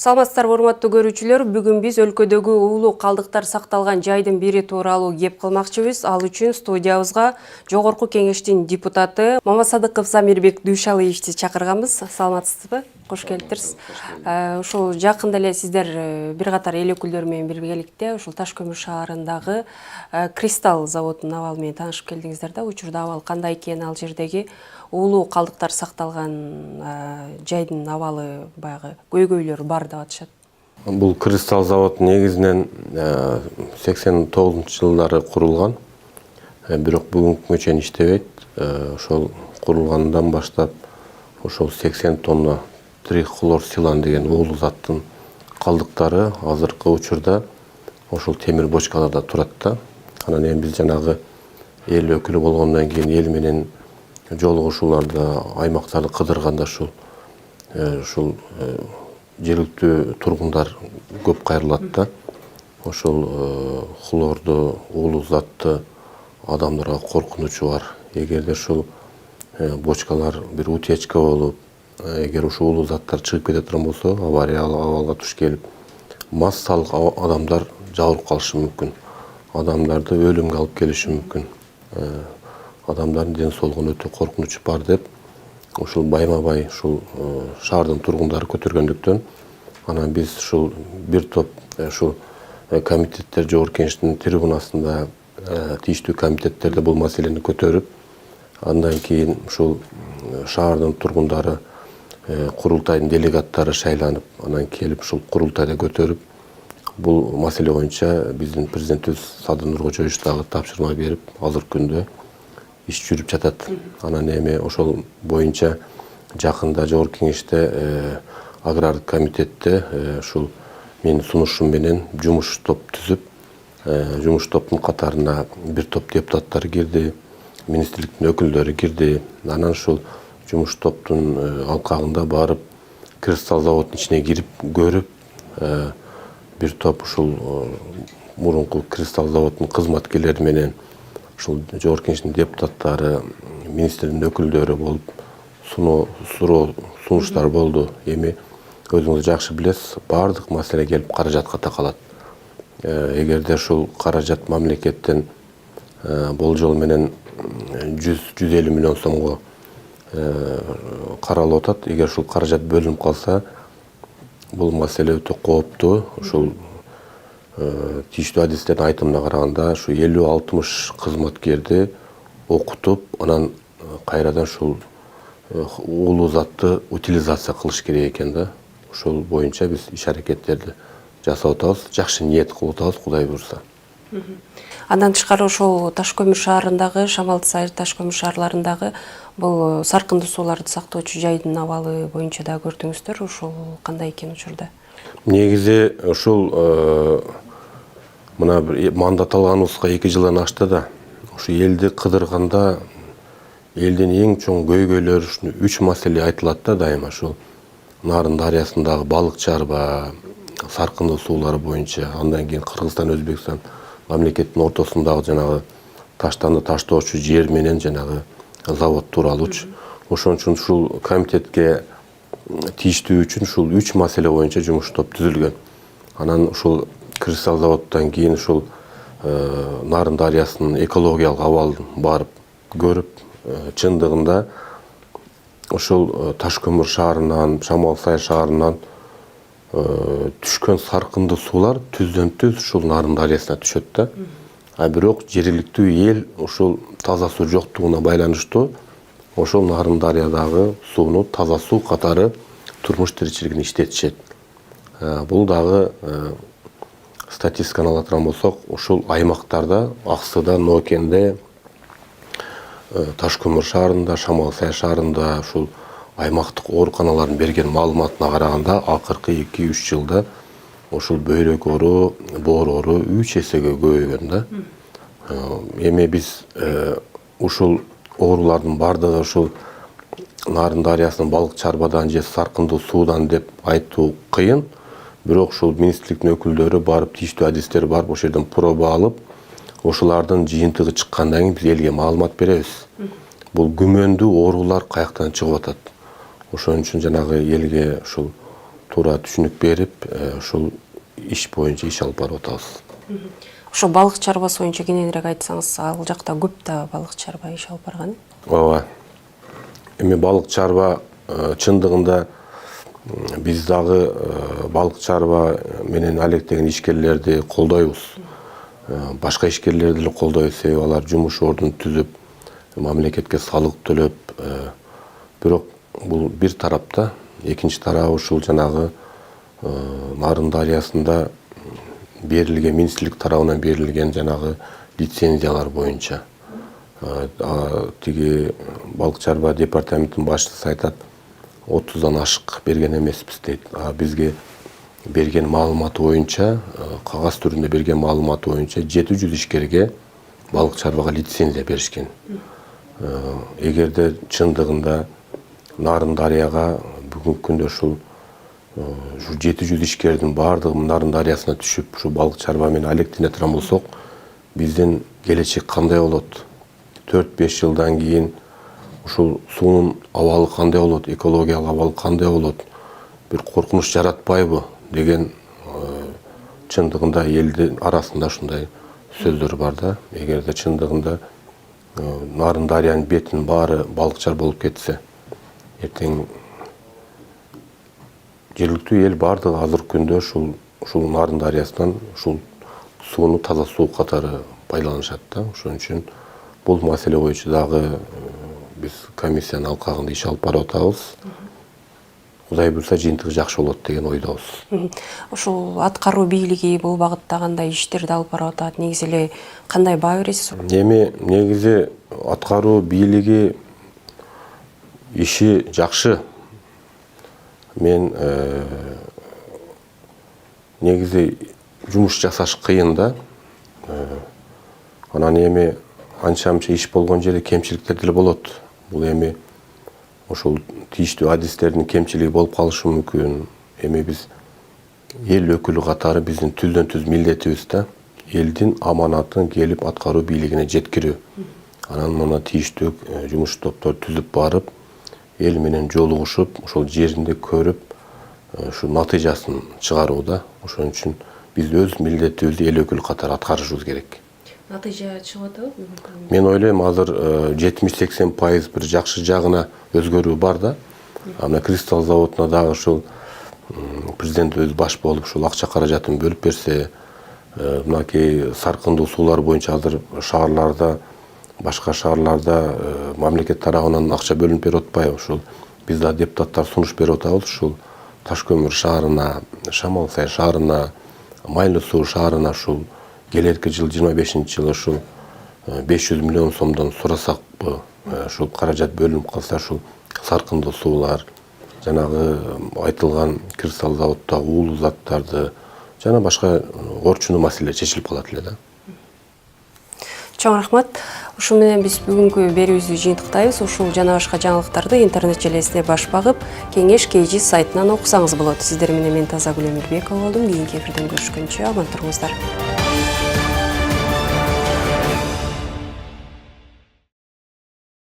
Саламатсыздар, урматтуу көрүүчүлөр, бүгүн биз өлкөдөгү уулуу калдыктар сакталган жайдын бири тууралуу кеп кылмакчыбыз. Ал үчүн студиябызга Жогорку Кеңештин депутаты Мамасадыков Замирбек Дүйшалиевичти чакырганбыз. Саламатсызбы? Кош келиптирсиз. Ушул жакында эле сиздер бир катар эл өкүлдөрү менен биргеликте ушул Таш көмүр шаарындагы Кристалл заводунун абалы менен таанышып келдиңиздер да. Учурда абал кандай экени, ал жердеги уулуу калдыктар сакталган жайдын абалы баягы көйгөйлөр бар деп атышат. Бул Кристалл завод негизинен 89-жылдары курулган. Бирок бүгүнкү күнгө чейин иштебейт. Ошол курулгандан баштап ошол 80 тонна трихлорсилан деген уулуу заттын калдыктары азыркы учурда ошол темир бочкаларда турат да. Анан эми биз жанагы эл өкүлү болгондон кийин эл менен жолугушууларда, аймактарды кыдырганда ушул жергиликтүү тургундар көп кайрылат да. Ошол хлорду, уулуу затты адамдарга коркунучу бар. Эгерде ушул бочкалар бир утечка болуп, эгер ушул уулуу заттар чыгып кете турган болсо, авариялык абалга туш келип, массалык адамдар жабылып калышы мүмкүн. Адамдарды өлүмгө алып келиши мүмкүн. Адамдардын ден соолугуна өтө коркунучу бар деп, ушул байма-бай ушул шаардын тургундары көтөргөндүктөн, анан биз ушул бир топ ушул комитеттер Жогорку Кеңештин трибунасында тийиштүү комитеттерде бул маселени көтөрүп, андан кийин ушул шаардын тургундары курултайдын делегаттары шайланып, анан келип ушул курултайда көтөрүп, бул маселе боюнча биздин президентибиз Садыр Нуркожоевич дагы тапшырма берип, азыркы күндө иш жүрүп жатат. Анан эми ошол боюнча жакында Жогорку Кеңеште агрардык комитетте ушул менин сунушум менен жумуш топ түзүп, жумуш топтун катарына бир топ депутаттар кирди, министрликтин өкүлдөрү кирди. Анан ушул жумуш топтун алкагында барып, Кристалл заводдун ичине кирип көрүп, бир топ ушул мурунку Кристалл заводдун кызматкерлери менен ушул Жогорку Кеңештин депутаттары, министрдин өкүлдөрү болуп сунуштар болду. Эми өзүңүз жакшы билесиз, бардык маселе келип каражатка такалат. Эгерде ушул каражат мамлекеттен болжол менен 100-150 миллион сомго каралып атат. Эгер ушул каражат бөлүнүп калса, бул маселе өтө кооптуу. Ушул тийиштүү адистердин айтымына караганда, ушу 50-60 кызматкерди окутуп, анан кайрадан ушул уулуу затты утилизация кылыш керек экен да. Ошол боюнча биз иш-аракеттерди жасап атабыз, жакшы ниет кылып атабыз, Кудай буйрса. Андан тышкары ошол Таш көмүр шаарындагы, Шамалды Сайыр Таш көмүр шаарларындагы бул саркындуу сууларды сактоочу жайдын абалы боюнча да көрдүңүздөр. Ошол кандай экен учурда? Негизи ушул мына бир мандат алганыбызга 2 жылдан ашты да. Ушу элди кыдырганда элдин эң чоң көйгөйлөрү ушул 3 маселе айтылат да дайыма. Ушул Нарын дарыясындагы балык чарба, саркындуу суулар боюнча, андан кийин Кыргызстан, Өзбекстан мамлекеттин ортосундагы жанагы таштанды таштоочу жер менен жанагы завод тууралуучу. Ошон үчүн ушул комитетке тийиштүү үчүн ушул 3 маселе боюнча жумуш топ түзүлгөн. Анан ушул Кристалл заводдон кийин ушул Нарын дарыясынын экологиялык абалын барып көрүп, чындыгында ошол Таш көмүр шаарынан, Шамал Сайыр шаарынан түшкөн саркындуу суулар түздөн-түз ушул Нарын дарыясына түшөт да. Бирок жергиликтүү эл ушул таза суу жоктугуна байланыштуу ошол Нарын дарыядагы сууну таза суу катары турмуш тиричилигине иштетишет. Бул дагы статистиканы ала турган болсок, ушул аймактарда Аксыда, Ноокенде, Таш көмүр шаарында, Шамал Сайыр шаарында ушул аймактык ооруканалардын берген маалыматына караганда, акыркы 2-3 жылда ушул бөйрөк оору, боор оору 3 эсеге көбөйгөн да. Эми биз ушул оорулардын бардыгы ушул Нарын дарыясынын балык чарбадан же саркындуу суудан деп айтуу кыйын. Бирок ушул министрликтин өкүлдөрү барып, тийиштүү адистер барып, ошол жерден проба алып, ошолардын жыйынтыгы чыккандан кийин биз элге маалымат беребиз. Бул күмөндүү оорулар каяктан чыгып атат. Ошон үчүн жанагы элге ушул туура түшүнүк берип, ушул иш боюнча иш алып барып атабыз. Ошо балык чарбасы боюнча кененирээк айтсаңыз, ал жакта көп да балык чарба иш алып барган. Ооба. Эми балык чарба чындыгында биз дагы балык чарба менен алектеген ишкерлерди колдойбуз. Башка ишкерлерди деле колдойбуз, себеби алар жумуш ордун түзүп, мамлекетке салык төлөп, бирок бул бир тарапта, экинчи тарабы ушул жанагы Нарын дарыясында берилген, министрлик тарабынан берилген жанагы лицензиялар боюнча. Тиги балык чарба департаментинин башчысы айтат, 30дан ашык берген эмеспиз дейт. Бизге берген маалыматы боюнча, кагаз түрүндө берген маалыматы боюнча 700 ишкерге балык чарбага лицензия беришкен. Эгерде чындыгында Нарын дарыяга бүгүнкү күндө ушул 700 ишкердин баардыгы Нарын дарыясына түшүп, ушу балык чарба менен алектене турган болсок, биздин келечек кандай болот? 4-5 жылдан кийин ушул суунун абалы кандай болот, экологиялык абалы кандай болот, бир коркунуч жаратпайбы деген чындыгында элдин арасында ушундай сөздөр бар да. Эгерде чындыгында Нарын дарыянын бетинин баары балыкчар болуп кетсе, эртең жергиликтүү эл баардыгы азыркы күндө ушул Нарын дарыясынан ушул сууну таза суу катары пайдаланышат да. Ошон үчүн бул маселе боюнча дагы биз комиссиянын алкагында иш алып барып атабыз. Кудай буйрса жыйынтыгы жакшы болот деген ойдобуз. Ошол аткаруу бийлиги бул багытта кандай иштерди алып барып атат? Негизи эле кандай баа бересиз? Эми негизи аткаруу бийлиги иши жакшы. Мен негизи жумуш жасаш кыйын да. Анан эми анча-мынча иш болгон жерде кемчиликтер деле болот. Бул эми ошол тийиштүү адистердин кемчилиги болуп калышы мүмкүн. Эми биз эл өкүлү катары биздин түздөн-түз милдетибиз да. Элдин аманатын келип аткаруу бийлигине жеткирүү. Анан мына тийиштүү жумуш топтор түзүп барып, эл менен жолугушуп, ошол жеринде көрүп, ушу натыйжасын чыгаруу да. Ошон үчүн биз өз милдетибизди эл өкүлү катары аткарышыбыз керек. Натыйжа чыгып атабы? Мен ойлойм, азыр 70-80% бир жакшы жагына өзгөрүү бар да. Ана Кристалл заводуна дагы ушул президент өз баш болуп ушул акча каражатын бөлүп берсе, мынакей саркындуу суулар боюнча азыр шаарларда, башка шаарларда мамлекет тарабынан акча бөлүнүп берип атпайбы? Ушул биз да депутаттар сунуш берип атабыз, ушул Ташкөмүр шаарына, Шамал Сай шаарына, Майлы Суу шаарына ушул келерки жыл 25-жылы ушул 500 миллион сомдон сурасакпы, ушул каражат бөлүнүп калса, ушул саркындуу суулар, жанагы айтылган Кристалл заводдогу уулуу заттарды жана башка орчундуу маселелер чечилип калат эле да. Чоң рахмат. Ушул менен биз бүгүнкү берүүбүздү жыйынтыктайбыз. Ушул жана башка жаңылыктарды интернет желесинде баш багып, Кеңеш KG сайтынан окусаңыз болот. Сиздер менен мен Тазагүл Эмирбекова болдум. Кийинки эфирден көрүшкөнчө аман туруңуздар.